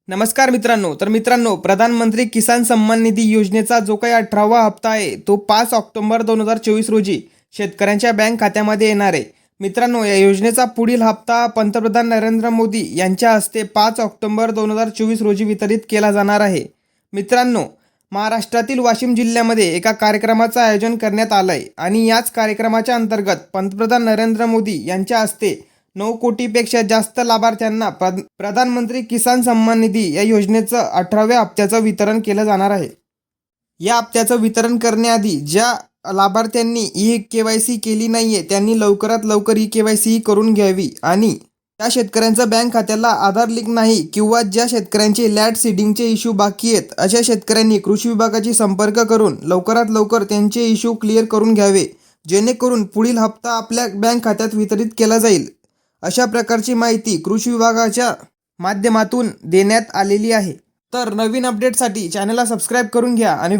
नमस्कार मित्रांनो, प्रधानमंत्री किसान सन्मान निधी योजनेचा जो काही 18वा हप्ता आहे तो 5 ऑक्टोबर 2024 रोजी शेतकऱ्यांच्या बँक खात्यामध्ये येणार आहे. मित्रांनो, या योजनेचा पुढील हप्ता पंतप्रधान नरेंद्र मोदी यांच्या हस्ते 5 ऑक्टोबर 2024 रोजी वितरित केला जाणार आहे. मित्रांनो, महाराष्ट्रातील वाशिम जिल्ह्यामध्ये एका कार्यक्रमाचं आयोजन करण्यात आलं आहे आणि याच कार्यक्रमाच्या अंतर्गत पंतप्रधान नरेंद्र मोदी यांच्या हस्ते 9 कोटीपेक्षा जास्त लाभार्थ्यांना प्रधानमंत्री किसान सन्मान निधी या योजनेचं 18व्या हप्त्याचं वितरण केलं जाणार आहे. या हप्त्याचं वितरण करण्याआधी ज्या लाभार्थ्यांनी ई-KYC केली नाहीये त्यांनी लवकरात लवकर ई-KYC करून घ्यावी आणि ज्या शेतकऱ्यांचं बँक खात्याला आधार लिंक नाही किंवा ज्या शेतकऱ्यांचे लॅट सीडिंगचे इश्यू बाकी आहेत अशा शेतकऱ्यांनी कृषी विभागाशी संपर्क करून लवकरात लवकर त्यांचे इश्यू क्लिअर करून घ्यावे, जेणेकरून पुढील हप्ता आपल्या बँक खात्यात वितरित केला जाईल. अशा प्रकारची माहिती कृषी विभागाच्या माध्यमातून देण्यात आलेली आहे. तर नवीन अपडेटसाठी चॅनलला सबस्क्राईब करून घ्या आणि